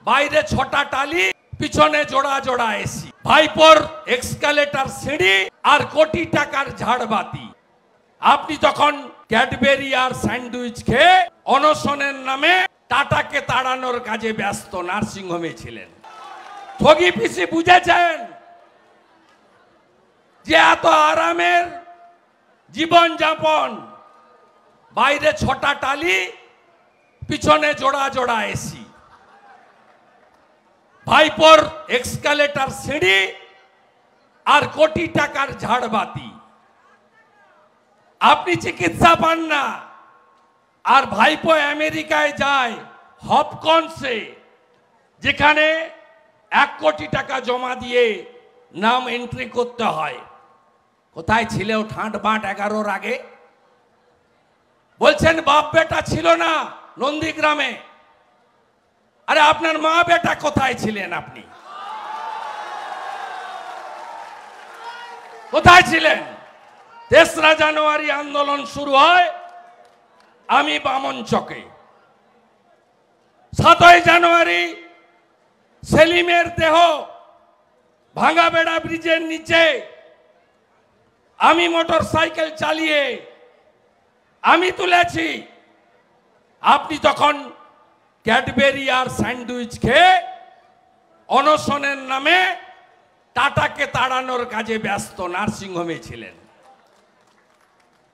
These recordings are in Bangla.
বাইরে 6টা টালি, পিছনে জোড়া জোড়া এসি, ভাইপোর এক্সকালেটর সিঁড়ি আর কোটি টাকার ঝাড়বাতি। আপনি তখন ক্যাডবেরি আর স্যান্ডউইচ খেয়ে অনশনের নামে টাটাকে তাড়ানোর কাজে ব্যস্ত নার্সিংহোমে ছিলেন। ঠগি পিসি বুঝেছেন যে এত আরামের জীবন যাপন, বাইরে 6টা টালি, পিছনে জোড়া জোড়া এসি, ভাইপোর এক্সকালেটর সিঁড়ি আর কোটি টাকার ঝাড়বাতি। আপনি চিকিৎসা পান না, আর ভাইপো আমেরিকায় যায় হপকনসে, যেখানে 1 কোটি টাকা জমা দিয়ে নাম এন্ট্রি করতে হয়। কোথায় ছিল ঠাঁট বাঁট 11-র আগে? বলছেন বাপ বেটা ছিল না নন্দীগ্রামে। আরে আপনার মা বেটা কোথায় ছিলেন? আপনি কোথায় ছিলেন? 3রা জানুয়ারি আন্দোলন শুরু হয় আমি বামন চকে। 7ই জানুয়ারি সেলিমের দেহ ভাঙাবেড়া ব্রিজের নিচে আমি মোটর সাইকেল চালিয়ে আমি তুলেছি। আপনি তখন ক্যাডবেরি আর স্যান্ডউইচ খেয়ে অনশনের নামে টাটাকে তাড়ানোর কাজে ব্যস্ত নার্সিংহোমে ছিলেন।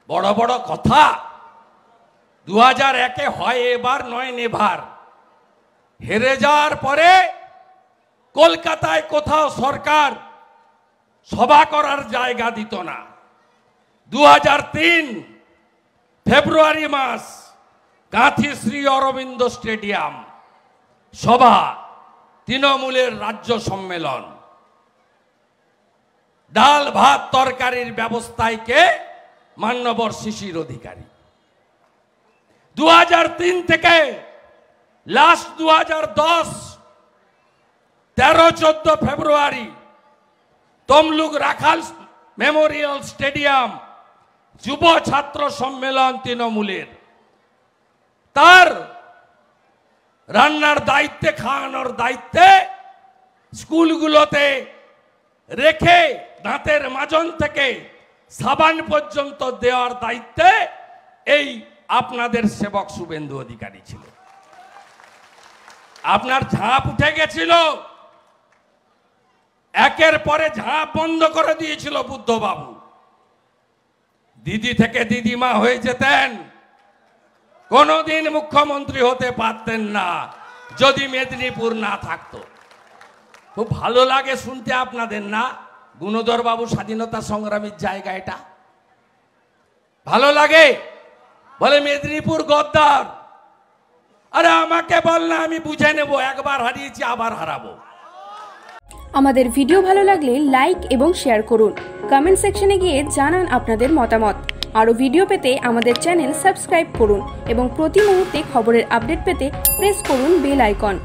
বড় বড় কথা 2001-এ হয় এবার নয় নেভার। হেরে যাওয়ার পরে কলকাতায় কোথাও সরকার সভা করার জায়গা দিত না। 2003 ফেব্রুয়ারি মাস গাঁথি শ্রী অরবিন্দ স্টেডিয়াম সভা, তৃণমূলের রাজ্য সম্মেলন। ডাল ভাত তরকারির ব্যবস্থায় কে? মান্যবর শিশির অধিকারী। 2003 থেকে লাস্ট 2010 13-14 ফেব্রুয়ারি তমলুক রাখাল মেমোরিয়াল স্টেডিয়াম যুব ছাত্র সম্মেলন তৃণমূলের। তার রান্নার দায়িত্বে, খাওয়ানোর দায়িত্বে, স্কুলগুলোতে রেখে দাঁতের মাজন থেকে সাবান পর্যন্ত দেওয়ার দায়িত্বে এই আপনাদের সেবক শুভেন্দু অধিকারী ছিল। আপনার ঝাঁপ উঠে গেছিল, একের পরে ঝাঁপ বন্ধ করে দিয়েছিল বুদ্ধবাবু। দিদি থেকে দিদিমা হয়ে যেতেন, কোনোদিন মুখ্যমন্ত্রী হতে পারতেন না যদি মেদিনীপুর না থাকতো। খুব ভালো লাগে শুনতে আপনাদের না? গুণধর বাবু স্বাধীনতা সংগ্রামীর জায়গা এটা ভালো লাগে? বলে মেদিনীপুর গদ্দার। আরে আমাকে বল না, আমি বুঝে নেব। একবার হারিয়েছি, আবার হারাবো। আমাদের ভিডিও ভালো লাগলে লাইক এবং শেয়ার করুন। কমেন্ট সেকশনে গিয়ে জানান আপনাদের মতামত। আরও ভিডিও পেতে আমাদের চ্যানেল সাবস্ক্রাইব করুন এবং প্রতি মুহূর্তে খবরের আপডেট পেতে প্রেস করুন বেল আইকন।